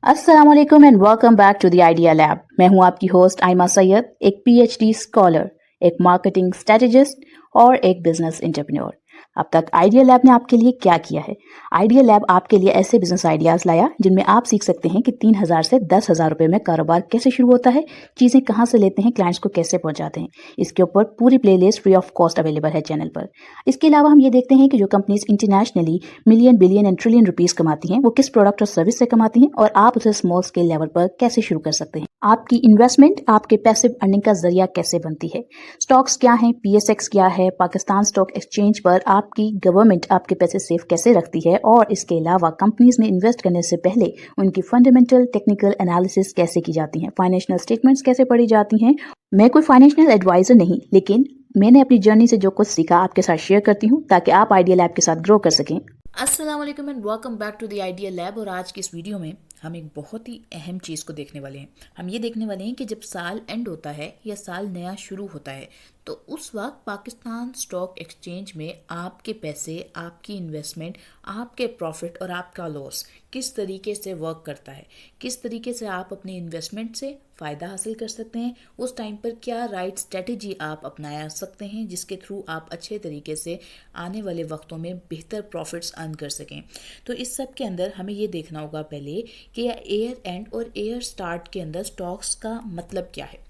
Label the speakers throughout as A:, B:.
A: अस्सलाम वालेकुम and welcome back to the idea lab. मैं हूं आपकी होस्ट आयमा सैयद, एक पीएचडी स्कॉलर, एक मार्केटिंग स्ट्रेटेजिस्ट और एक बिजनेस एंटरप्रेन्योर। अब तक आइडिया लैब ने आपके लिए क्या किया है? आइडिया लैब आपके लिए ऐसे बिजनेस आइडियाज लाया जिनमें आप सीख सकते हैं कि 3,000 से 10,000 रुपए में कारोबार कैसे शुरू होता है, चीजें कहां से लेते हैं, क्लाइंट्स को कैसे पहुंचाते हैं। इसके ऊपर पूरी playlist free of cost available है चैनल पर। इसके अलावा हम ये देखते हैं कि जो companies internationally million billion and trillion rupees कमाती हैं वो किस प्रोडक्ट और सर्विस से कमाती हैं और आप उसे स्मॉल स्केल लेवल पर कैसे शुरू कर सकते हैं। आपकी इन्वेस्टमेंट आपके पैसिव अर्निंग का जरिया कैसे बनती है। स्टॉक्स क्या हैं, पीएसएक्स क्या है, पाकिस्तान स्टॉक एक्सचेंज पर आपकी गवर्नमेंट आपके पैसे सेफ कैसे रखती है, और इसके अलावा कंपनीज में इन्वेस्ट करने से पहले उनकी फंडामेंटल टेक्निकल एनालिसिस कैसे की जाती है, फाइनेंशियल स्टेटमेंट्स कैसे पढ़ी जाती हैं। मैं कोई फाइनेंशियल एडवाइजर नहीं, लेकिन मैंने अपनी जर्नी से जो कुछ सीखा आपके साथ शेयर करती हूँ ताकि आप आइडिया लैब के साथ ग्रो कर सकें।
B: अस्सलाम वालेकुम and welcome back to the idea lab. और आज की इस वीडियो में हम एक बहुत ही अहम चीज़ को देखने वाले हैं। हम ये देखने वाले हैं कि जब साल एंड होता है या साल नया शुरू होता है तो उस वक्त पाकिस्तान स्टॉक एक्सचेंज में आपके पैसे, आपकी इन्वेस्टमेंट, आपके प्रॉफिट और आपका लॉस किस तरीके से वर्क करता है, किस तरीके से आप अपने इन्वेस्टमेंट से फ़ायदा हासिल कर सकते हैं, उस टाइम पर क्या राइट स्ट्रेटेजी आप अपना सकते हैं जिसके थ्रू आप अच्छे तरीके से आने वाले वक्तों में बेहतर प्रॉफिट्स अर्न कर सकें। तो इस सब के अंदर हमें ये देखना होगा पहले कि एयर एंड और एयर स्टार्ट के अंदर स्टॉक्स का मतलब क्या है।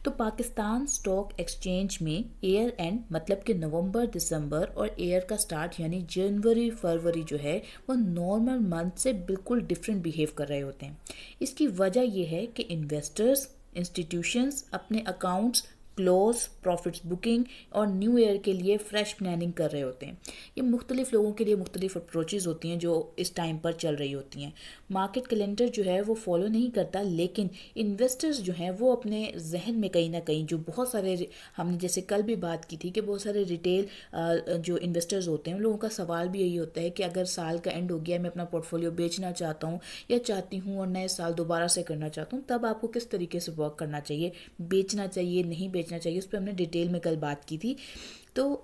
B: तो पाकिस्तान स्टॉक एक्सचेंज में एयर एंड मतलब कि नवंबर, दिसंबर और एयर का स्टार्ट यानी जनवरी, फरवरी जो है वो नॉर्मल मंथ से बिल्कुल डिफरेंट बिहेव कर रहे होते हैं। इसकी वजह यह है कि इन्वेस्टर्स, इंस्टीट्यूशंस अपने अकाउंट्स क्लोज, प्रॉफिट्स बुकिंग और न्यू ईयर के लिए फ्रेश प्लानिंग कर रहे होते हैं। ये मुख्तलिफ लोगों के लिए मुख्तलिफ अप्रोचेज़ होती हैं जो इस टाइम पर चल रही होती हैं। मार्केट कैलेंडर जो है वो फॉलो नहीं करता, लेकिन इन्वेस्टर्स जो हैं वो अपने जहन में कहीं ना कहीं जो बहुत सारे, हमने जैसे कल भी बात की थी कि बहुत सारे रिटेल जो इन्वेस्टर्स होते हैं उन लोगों का सवाल भी यही होता है कि अगर साल का एंड हो गया, मैं अपना पोर्टफोलियो बेचना चाहता हूँ या चाहती हूँ और नए साल दोबारा से करना चाहता हूँ, तब आपको किस तरीके से वर्क करना चाहिए, बेचना चाहिए, नहीं बेचना चाहिए। उस पर हमने डिटेल में कल बात की थी। तो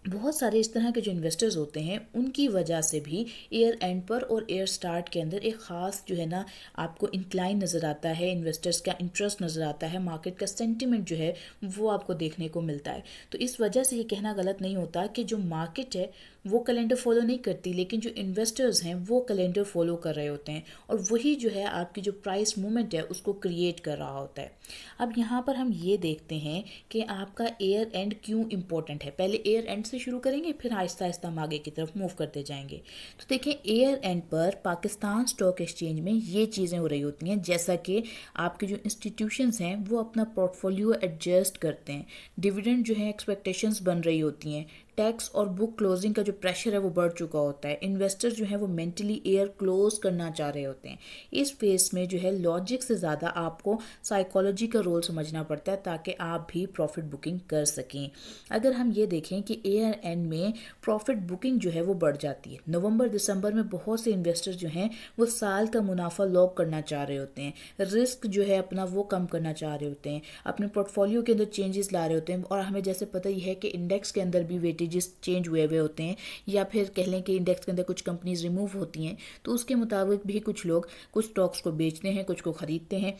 B: बहुत सारे इस तरह के जो इन्वेस्टर्स होते हैं उनकी वजह से भी एयर एंड पर और एयर स्टार्ट के अंदर एक ख़ास जो है ना आपको इंक्लाइन नज़र आता है, इन्वेस्टर्स का इंटरेस्ट नज़र आता है, मार्केट का सेंटिमेंट जो है वो आपको देखने को मिलता है। तो इस वजह से ये कहना गलत नहीं होता कि जो मार्केट है वो कैलेंडर फॉलो नहीं करती, लेकिन जो इन्वेस्टर्स हैं वो कैलेंडर फॉलो कर रहे होते हैं और वही जो है आपकी जो प्राइस मूवमेंट है उसको क्रिएट कर रहा होता है। अब यहाँ पर हम ये देखते हैं कि आपका एयर एंड क्यों इम्पोर्टेंट है। पहले एयर एंड से शुरू करेंगे, फिर आहिस्ता आहिस्ता हम आगे की तरफ मूव करते जाएंगे। तो देखें, एयर एंड पर पाकिस्तान स्टॉक एक्सचेंज में ये चीज़ें हो रही होती हैं जैसा कि आपके जो इंस्टीट्यूशंस हैं वो अपना पोर्टफोलियो एडजस्ट करते हैं, डिविडेंड जो है एक्सपेक्टेशंस बन रही होती हैं, टैक्स और बुक क्लोजिंग का जो प्रेशर है वो बढ़ चुका होता है, इन्वेस्टर्स जो है वो मेंटली ईयर क्लोज करना चाह रहे होते हैं। इस फेस में जो है लॉजिक से ज़्यादा आपको साइकोलॉजी का रोल समझना पड़ता है ताकि आप भी प्रॉफिट बुकिंग कर सकें। अगर हम ये देखें कि एयर एंड में प्रॉफिट बुकिंग जो है वो बढ़ जाती है, नवंबर दिसंबर में बहुत से इन्वेस्टर्स जो हैं वो साल का मुनाफा लॉक करना चाह रहे होते हैं, रिस्क जो है अपना वो कम करना चाह रहे होते हैं, अपने पोर्टफोलियो के अंदर चेंजेस ला रहे होते हैं। और हमें जैसे पता ही है कि इंडेक्स के अंदर भी वेटेज चेंज हुए हुए होते हैं, या फिर कह लें कि इंडेक्स के अंदर कुछ कंपनीज रिमूव होती हैं, तो उसके मुताबिक भी कुछ लोग कुछ स्टॉक्स को बेचते हैं, कुछ को खरीदते हैं।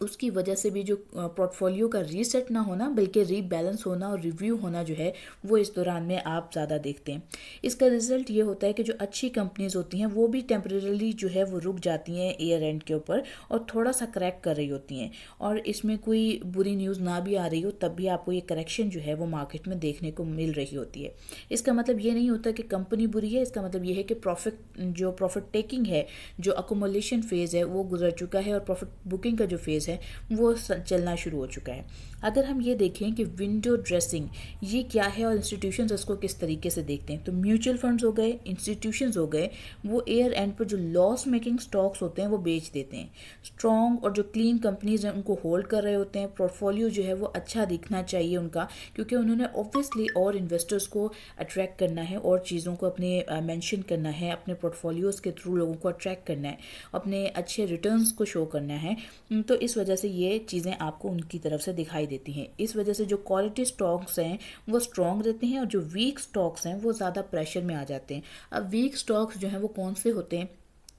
B: उसकी वजह से भी जो पोर्टफोलियो का रीसेट ना होना बल्कि रीबैलेंस होना और रिव्यू होना जो है वो इस दौरान में आप ज़्यादा देखते हैं। इसका रिजल्ट ये होता है कि जो अच्छी कंपनीज होती हैं वो भी टेम्परेली जो है वो रुक जाती हैं ईयर एंड के ऊपर और थोड़ा सा करेक्ट कर रही होती हैं, और इसमें कोई बुरी न्यूज़ ना भी आ रही हो तब भी आपको ये करेक्शन जो है वो मार्केट में देखने को मिल रही होती है। इसका मतलब ये नहीं होता कि कंपनी बुरी है, इसका मतलब ये है कि प्रॉफिट टेकिंग है, जो अकोमोलेशन फेज़ है वो गुजर चुका है और प्रॉफिट बुकिंग का जो फेज़ है वो चलना शुरू हो चुका है। अगर हम ये देखें कि विंडो ड्रेसिंग ये क्या है और इंस्टीट्यूशंस इसको किस तरीके से देखते हैं, तो म्यूचुअल फंड्स हो गए, इंस्टीट्यूशंस हो गए, वो एयर एंड पर जो लॉस मेकिंग स्टॉक्स होते हैं वो बेच देते हैं। स्ट्रॉन्ग और जो क्लीन कंपनीज हैं उनको होल्ड कर रहे होते हैं। पोर्टफोलियो जो है वो अच्छा दिखना चाहिए उनका, क्योंकि उन्होंने ऑब्वियसली और इन्वेस्टर्स को अट्रैक्ट करना है और चीज़ों को अपने मेंशन करना है, अपने पोर्टफोलियोज़ के थ्रू लोगों को अट्रैक्ट करना है, अपने अच्छे रिटर्न्स को शो करना है। तो इस वजह से ये चीज़ें आपको उनकी तरफ से दिखाई देती हैं। इस वजह से जो क्वालिटी स्टॉक्स हैं वो स्ट्रॉन्ग रहते हैं और जो वीक स्टॉक्स हैं वो ज़्यादा प्रेशर में आ जाते हैं। अब वीक स्टॉक्स जो हैं वो कौन से होते हैं,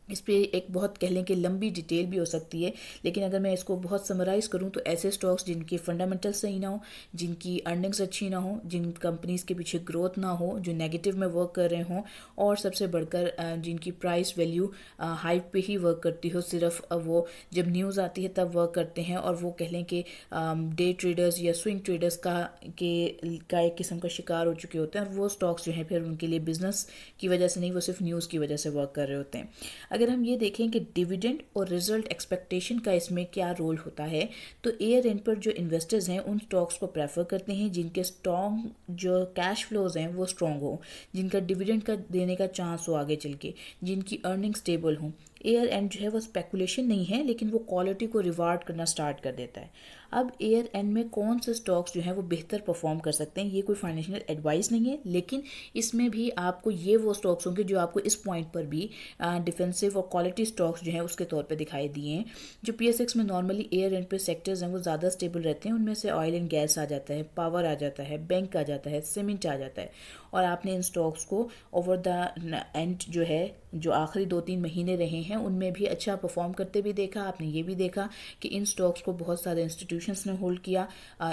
B: इस पे एक बहुत कह लें कि लंबी डिटेल भी हो सकती है, लेकिन अगर मैं इसको बहुत समराइज़ करूं तो ऐसे स्टॉक्स जिनकी फंडामेंटल सही ना हो, जिनकी अर्निंग्स अच्छी ना हो, जिन कंपनीज के पीछे ग्रोथ ना हो, जो नेगेटिव में वर्क कर रहे हों, और सबसे बढ़कर जिनकी प्राइस वैल्यू हाइप पे ही वर्क करती हो, सिर्फ वो जब न्यूज़ आती है तब वर्क करते हैं, और वो कह लें कि डे ट्रेडर्स या स्विंग ट्रेडर्स का एक किस्म का शिकार हो चुके होते हैं, और वो स्टॉक्स जो हैं फिर उनके लिए बिजनेस की वजह से नहीं, वो सिर्फ न्यूज़ की वजह से वर्क कर रहे होते हैं। अगर हम ये देखें कि डिविडेंड और रिजल्ट एक्सपेक्टेशन का इसमें क्या रोल होता है, तो ईयर एंड पर जो इन्वेस्टर्स हैं उन स्टॉक्स को प्रेफर करते हैं जिनके स्ट्रॉन्ग जो कैश फ्लोज हैं वो स्ट्रॉन्ग हो, जिनका डिविडेंड का देने का चांस हो आगे चल के, जिनकी अर्निंग स्टेबल हो। एयर एंड जो है वो स्पेकुलेशन नहीं है, लेकिन वो क्वालिटी को रिवार्ड करना स्टार्ट कर देता है। अब एयर एंड में कौन से स्टॉक्स जो हैं वो बेहतर परफॉर्म कर सकते हैं, ये कोई फाइनेंशियल एडवाइस नहीं है, लेकिन इसमें भी आपको ये वो स्टॉक्स होंगे जो आपको इस पॉइंट पर भी डिफेंसिव और क्वालिटी स्टॉक्स जो हैं उसके तौर पे दिखाई दिए हैं। जो PSX में नॉर्मली एयर एंड पे सेक्टर्स हैं वो ज़्यादा स्टेबल रहते हैं, उनमें से ऑयल एंड गैस आ जाता है, पावर आ जाता है, बैंक आ जाता है, सीमेंट आ जाता है, और आपने इन स्टॉक्स को ओवर द एंड जो है जो आखिरी 2-3 महीने रहे हैं उनमें भी अच्छा परफॉर्म करते भी देखा। आपने ये भी देखा कि इन स्टॉक्स को बहुत सारे इंस्टीट्यूशंस ने होल्ड किया।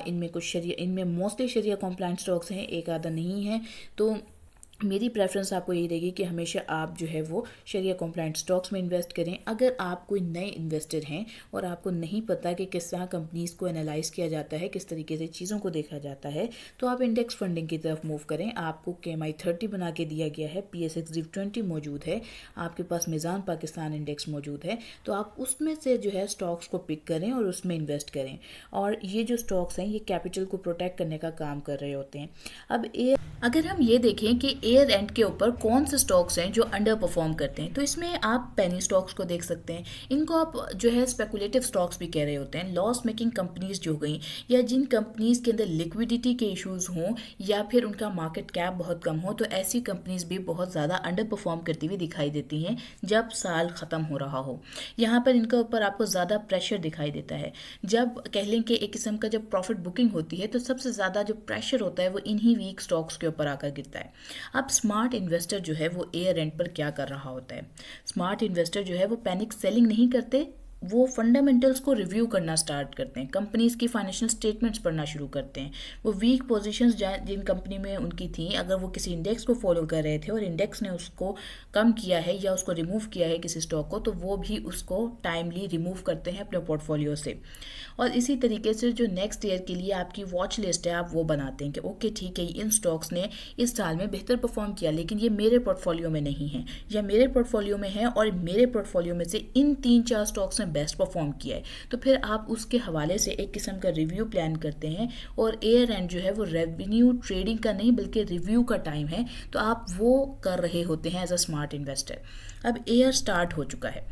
B: इनमें मोस्टली शरिया कॉम्प्लाइंट स्टॉक्स हैं, एक आधा नहीं है। तो मेरी प्रेफरेंस आपको यही रहेगी कि हमेशा आप जो है वो शरिया कॉम्प्लाइंट स्टॉक्स में इन्वेस्ट करें। अगर आप कोई नए इन्वेस्टर हैं और आपको नहीं पता कि किस तरह कंपनीज़ को एनालाइज किया जाता है, किस तरीके से चीज़ों को देखा जाता है, तो आप इंडेक्स फंडिंग की तरफ मूव करें। आपको KMI 30 बना के दिया गया है, PSX DIV 20 मौजूद है, आपके पास मीज़ान पाकिस्तान इंडेक्स मौजूद है, तो आप उसमें से जो है स्टॉक्स को पिक करें और उसमें इन्वेस्ट करें। और ये जो स्टॉक्स हैं ये कैपिटल को प्रोटेक्ट करने का काम कर रहे होते हैं। अब अगर हम ये देखें कि एयर एंड के ऊपर कौन से स्टॉक्स हैं जो अंडर परफॉर्म करते हैं, तो इसमें आप पेनी स्टॉक्स को देख सकते हैं। इनको आप जो है स्पेकुलेटिव स्टॉक्स भी कह रहे होते हैं। लॉस मेकिंग कंपनीज जो गई, या जिन कंपनीज के अंदर लिक्विडिटी के इश्यूज हों या फिर उनका मार्केट कैप बहुत कम हो, तो ऐसी कंपनीज भी बहुत ज़्यादा अंडर परफॉर्म करती हुई दिखाई देती हैं जब साल ख़त्म हो रहा हो। यहाँ पर इनके ऊपर आपको ज़्यादा प्रेशर दिखाई देता है। जब कह लें कि एक किस्म का जब प्रॉफिट बुकिंग होती है तो सबसे ज़्यादा जो प्रेशर होता है वो इन्हीं वीक स्टॉक्स के ऊपर आकर गिरता है। अब स्मार्ट इन्वेस्टर जो है वो एयर एंड पर क्या कर रहा होता है? स्मार्ट इन्वेस्टर जो है वो पैनिक सेलिंग नहीं करते, वो फंडामेंटल्स को रिव्यू करना स्टार्ट करते हैं, कंपनीज की फाइनेंशियल स्टेटमेंट्स पढ़ना शुरू करते हैं। वो वीक पोजीशंस जिन कंपनी में उनकी थी, अगर वो किसी इंडेक्स को फॉलो कर रहे थे और इंडेक्स ने उसको कम किया है या उसको रिमूव किया है किसी स्टॉक को, तो वो भी उसको टाइमली रिमूव करते हैं अपने पोर्टफोलियो से। और इसी तरीके से जो नेक्स्ट ईयर के लिए आपकी वॉच लिस्ट है आप वो बनाते हैं कि ओके ठीक है, इन स्टॉक्स ने इस साल में बेहतर परफॉर्म किया, लेकिन ये मेरे पोर्टफोलियो में नहीं है, या मेरे पोर्टफोलियो में है और मेरे पोर्टफोलियो में से इन 3-4 स्टॉक्स ने बेस्ट परफॉर्म किया है। तो फिर आप उसके हवाले से एक किस्म का रिव्यू प्लान करते हैं, और एयर एंड जो है वो रेवेन्यू ट्रेडिंग का नहीं बल्कि रिव्यू का टाइम है, तो आप वो कर रहे होते हैं एज अ स्मार्ट इन्वेस्टर। अब ईयर स्टार्ट हो चुका है,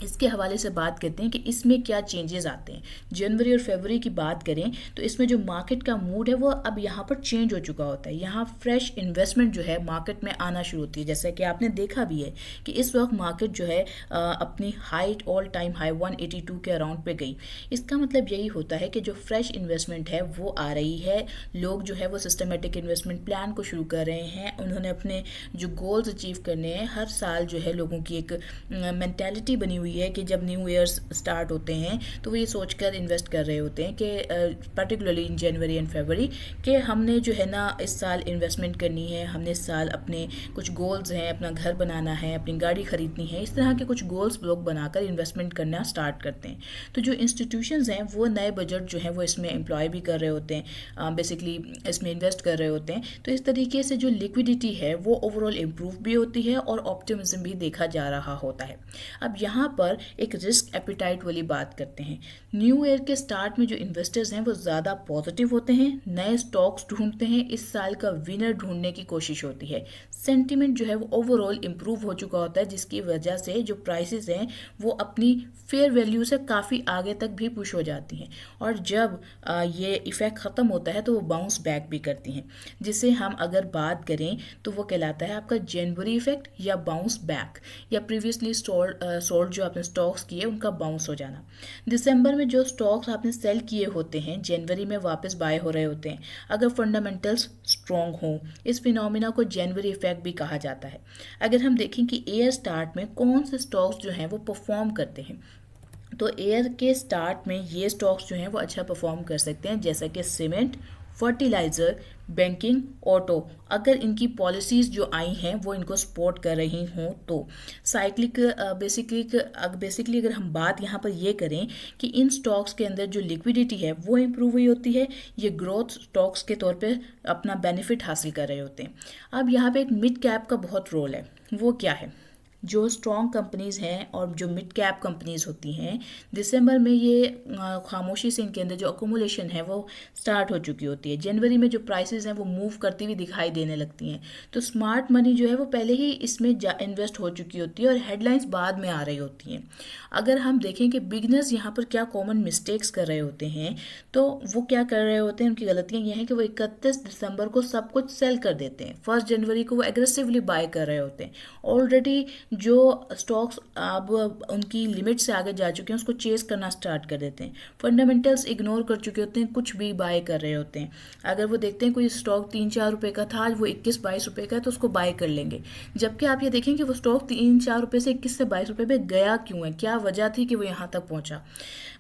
B: इसके हवाले से बात करते हैं कि इसमें क्या चेंजेस आते हैं। जनवरी और फरवरी की बात करें तो इसमें जो मार्केट का मूड है वो अब यहाँ पर चेंज हो चुका होता है। यहाँ फ्रेश इन्वेस्टमेंट जो है मार्केट में आना शुरू होती है, जैसा कि आपने देखा भी है कि इस वक्त मार्केट जो है अपनी हाइट ऑल टाइम हाई 182 के अराउंड पे गई। इसका मतलब यही होता है कि जो फ्रेश इन्वेस्टमेंट है वो आ रही है। लोग जो है वो सिस्टमेटिक इन्वेस्टमेंट प्लान को शुरू कर रहे हैं, उन्होंने अपने जो गोल्स अचीव करने हैं। हर साल जो है लोगों की एक मेंटालिटी बनी हुई है कि जब न्यू ईयर्स स्टार्ट होते हैं तो वो ये सोचकर इन्वेस्ट कर रहे होते हैं कि पर्टिकुलरली इन जनवरी एंड फरवरी कि हमने जो है ना इस साल इन्वेस्टमेंट करनी है, हमने इस साल अपने कुछ गोल्स हैं, अपना घर बनाना है, अपनी गाड़ी खरीदनी है, इस तरह के कुछ गोल्स लोग बनाकर इन्वेस्टमेंट करना स्टार्ट करते हैं। तो जो इंस्टीट्यूशंस हैं वो नए बजट जो है वो इसमें एम्प्लॉय भी कर रहे होते हैं, बेसिकली इसमें इन्वेस्ट कर रहे होते हैं। तो इस तरीके से जो लिक्विडिटी है वो ओवरऑल इम्प्रूव भी होती है और ऑप्टिमिज्म भी देखा जा रहा होता है। अब यहाँ पर एक रिस्क एपिटाइट वाली बात करते हैं। न्यू ईयर के स्टार्ट में जो इन्वेस्टर्स हैं वो ज़्यादा पॉजिटिव होते हैं, नए स्टॉक्स ढूंढते हैं, इस साल का विनर ढूंढने की कोशिश होती है। सेंटिमेंट जो है वो ओवरऑल इम्प्रूव हो चुका होता है, जिसकी वजह से जो प्राइसेस हैं वो अपनी फेयर वैल्यू से काफ़ी आगे तक भी पुश हो जाती हैं, और जब ये इफ़ेक्ट ख़त्म होता है तो वो बाउंस बैक भी करती हैं, जिसे हम अगर बात करें तो वो कहलाता है आपका जनवरी इफेक्ट या बाउंस बैक, या प्रीवियसली सोल्ड जो आपने स्टॉक्स किए उनका बाउंस हो जाना। दिसंबर में जो स्टॉक्स आपने सेल किए होते हैं जनवरी में वापस बाय हो रहे होते हैं अगर फंडामेंटल्स स्ट्रॉन्ग हो। इस फिनोमिना को जनवरी इफेक्ट भी कहा जाता है। अगर हम देखें कि ईयर स्टार्ट में कौन से स्टॉक्स जो हैं वो परफॉर्म करते हैं, तो ईयर के स्टार्ट में ये स्टॉक्स जो हैं वो अच्छा परफॉर्म कर सकते हैं, जैसा कि सीमेंट, फर्टिलाइज़र, बैंकिंग, ऑटो। अगर इनकी पॉलिसीज़ जो आई हैं वो इनको सपोर्ट कर रही हों तो साइक्लिक बेसिकली अगर हम बात यहाँ पर ये करें कि इन स्टॉक्स के अंदर जो लिक्विडिटी है वो इम्प्रूव हुई होती है, ये ग्रोथ स्टॉक्स के तौर पे अपना बेनिफिट हासिल कर रहे होते हैं। अब यहाँ पे एक मिड कैप का बहुत रोल है। वो क्या है? जो स्ट्रॉन्ग कंपनीज़ हैं और जो मिड कैप कंपनीज़ होती हैं, दिसंबर में ये खामोशी से इनके अंदर जो अकोमुलेशन है वो स्टार्ट हो चुकी होती है। जनवरी में जो प्राइसेस हैं वो मूव करती हुई दिखाई देने लगती हैं। तो स्मार्ट मनी जो है वो पहले ही इसमें इन्वेस्ट हो चुकी होती है और हेडलाइंस बाद में आ रही होती हैं। अगर हम देखें कि बिगनर्स यहाँ पर क्या कॉमन मिस्टेक्स कर रहे होते हैं, तो वो क्या कर रहे होते हैं, उनकी गलतियाँ ये हैं कि वो 31 दिसंबर को सब कुछ सेल कर देते हैं। 1 जनवरी को वो एग्रेसिवली बाय कर रहे होते हैं। ऑलरेडी जो स्टॉक्स अब उनकी लिमिट से आगे जा चुके हैं उसको चेस करना स्टार्ट कर देते हैं। फंडामेंटल्स इग्नोर कर चुके होते हैं, कुछ भी बाय कर रहे होते हैं। अगर वो देखते हैं कोई स्टॉक 3-4 रुपये का था, आज वो 21-22 रुपये का है, तो उसको बाय कर लेंगे। जबकि आप ये देखें कि वो स्टॉक 3-4 रुपये से 21 से 22 रुपये पे गया क्यों है, क्या वजह थी कि वो यहाँ तक पहुँचा।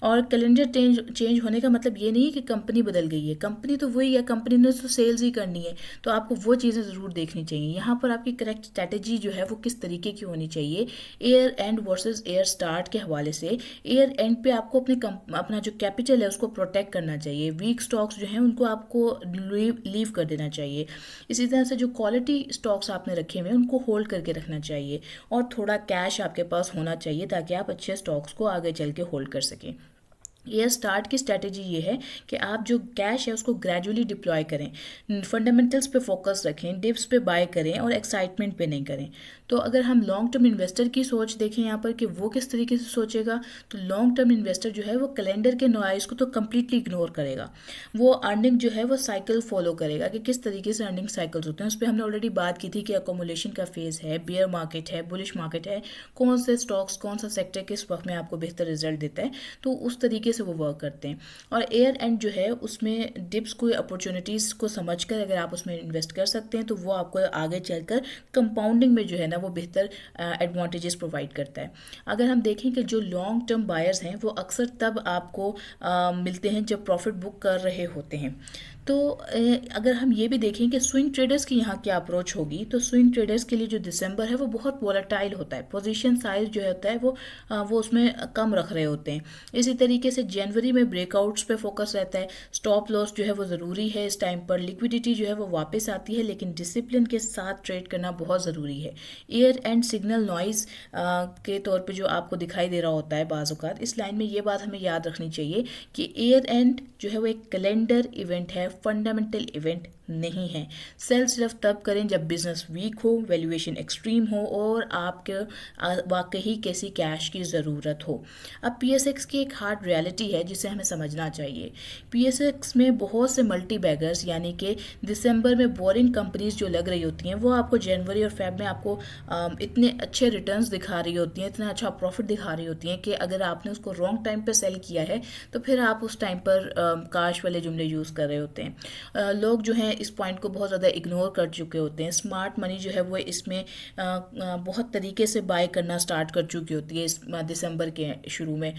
B: और कैलेंडर चेंज होने का मतलब ये नहीं है कि कंपनी बदल गई है, कंपनी तो वही है, कंपनी ने तो सेल्स ही करनी है, तो आपको वो चीज़ें ज़रूर देखनी चाहिए। यहाँ पर आपकी करेक्ट स्ट्रैटेजी जो है वो किस तरीके की होनी चाहिए year and versus year start के हवाले से। ईयर एंड पे आपको अपना जो कैपिटल है उसको प्रोटेक्ट करना चाहिए। वीक स्टॉक्स जो हैं उनको आपको लीव कर देना चाहिए। इसी तरह से जो क्वालिटी स्टॉक्स आपने रखे हुए हैं उनको होल्ड करके रखना चाहिए और थोड़ा कैश आपके पास होना चाहिए ताकि आप अच्छे स्टॉक्स को आगे चल के होल्ड कर सकें। ईयर स्टार्ट की स्ट्रैटेजी ये है कि आप जो कैश है उसको ग्रेजुअली डिप्लॉय करें, फंडामेंटल्स पे फोकस रखें, डिप्स पे बाय करें और एक्साइटमेंट पे नहीं करें। तो अगर हम लॉन्ग टर्म इन्वेस्टर की सोच देखें यहाँ पर कि वो किस तरीके से सोचेगा, तो लॉन्ग टर्म इन्वेस्टर जो है वो कैलेंडर के नॉइज़ को तो कम्प्लीटली इग्नोर करेगा। वो अर्निंग जो है वो साइकिल फॉलो करेगा कि किस तरीके से अर्निंग साइकिल्स होते हैं। उस पर हमने ऑलरेडी बात की थी कि अकोमुलेशन का फेज़ है, बियर मार्केट है, बुलिश मार्केट है, कौन से स्टॉक्स कौन सा सेक्टर किस वक्त में आपको बेहतर रिजल्ट देता है, तो उस तरीके से वो वर्क करते हैं। और एयर एंड जो है उसमें डिप्स को अपॉर्चुनिटीज़ को समझकर अगर आप उसमें इन्वेस्ट कर सकते हैं तो वो आपको आगे चलकर कंपाउंडिंग में जो है ना वो बेहतर एडवांटेजेस प्रोवाइड करता है। अगर हम देखें कि जो लॉन्ग टर्म बायर्स हैं वो अक्सर तब आपको मिलते हैं जब प्रॉफिट बुक कर रहे होते हैं। तो अगर हम ये भी देखें कि स्विंग ट्रेडर्स की यहाँ क्या अप्रोच होगी, तो स्विंग ट्रेडर्स के लिए जो दिसंबर है वो बहुत वोलेटाइल होता है। पोजीशन साइज जो होता है वो उसमें कम रख रहे होते हैं। इसी तरीके से जनवरी में ब्रेकआउट्स पे फोकस रहता है। स्टॉप लॉस जो है वो ज़रूरी है इस टाइम पर। लिक्विडिटी जो है वो वापस आती है, लेकिन डिसिप्लिन के साथ ट्रेड करना बहुत ज़रूरी है। ईयर एंड सिग्नल नॉइज़ के तौर पे जो आपको दिखाई दे रहा होता है बाज़ औक़ात, इस लाइन में ये बात हमें याद रखनी चाहिए कि ईयर एंड जो है वो एक कैलेंडर इवेंट है, फंडामेंटल इवेंट नहीं है। सेल सिर्फ तब करें जब बिजनेस वीक हो, वैल्यूएशन एक्सट्रीम हो और आपके वाकई किसी कैश की ज़रूरत हो। अब PSX की एक हार्ड रियलिटी है जिसे हमें समझना चाहिए। PSX में बहुत से मल्टी बैगर्स यानी कि दिसंबर में बोरिंग कंपनीज जो लग रही होती हैं वो आपको जनवरी और फेब में आपको इतने अच्छे रिटर्न्स दिखा रही होती हैं, इतना अच्छा प्रॉफिट दिखा रही होती हैं कि अगर आपने उसको रॉन्ग टाइम पर सेल किया है तो फिर आप उस टाइम पर काश वाले जुमले यूज़ कर रहे होते हैं। लोग जो हैं इस पॉइंट को बहुत ज़्यादा इग्नोर कर चुके होते हैं। स्मार्ट मनी जो है वो इसमें बहुत तरीके से बाय करना स्टार्ट कर चुकी होती है इस दिसंबर के शुरू में।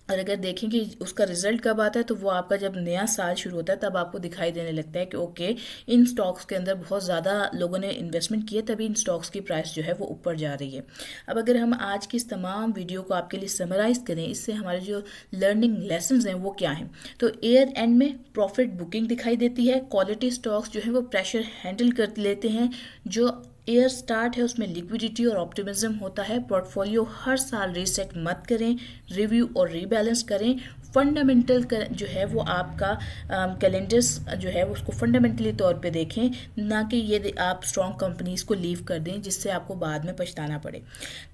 B: और अगर देखें कि उसका रिजल्ट कब आता है तो वो आपका जब नया साल शुरू होता है तब आपको दिखाई देने लगता है कि ओके इन स्टॉक्स के अंदर बहुत ज़्यादा लोगों ने इन्वेस्टमेंट किया, तभी इन स्टॉक्स की प्राइस जो है वो ऊपर जा रही है। अब अगर हम आज की इस तमाम वीडियो को आपके लिए समराइज़ करें, इससे हमारे जो लर्निंग लेसन्स हैं वो क्या हैं, तो ईयर एंड में प्रॉफिट बुकिंग दिखाई देती है। क्वालिटी स्टॉक्स जो है वो प्रेशर हैंडल कर लेते हैं। जो ईयर स्टार्ट है उसमें लिक्विडिटी और ऑप्टिमिज्म होता है। पोर्टफोलियो हर साल रीसेट मत करें, रिव्यू और रीबैलेंस करें। फंडामेंटल जो है वो आपका कैलेंडर्स जो है उसको फंडामेंटली तौर पे देखें, ना कि ये आप स्ट्रॉन्ग कंपनीज़ को लीव कर दें जिससे आपको बाद में पछताना पड़े।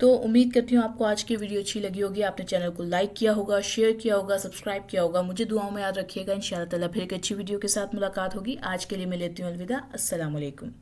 B: तो उम्मीद करती हूँ आपको आज की वीडियो अच्छी लगी होगी, आपने चैनल को लाइक किया होगा, शेयर किया होगा, सब्सक्राइब किया होगा। मुझे दुआओं में याद रखिएगा। इंशाअल्लाह ताला फिर एक अच्छी वीडियो के साथ मुलाकात होगी। आज के लिए मैं लेती हूँ अलविदा। अस्सलाम वालेकुम।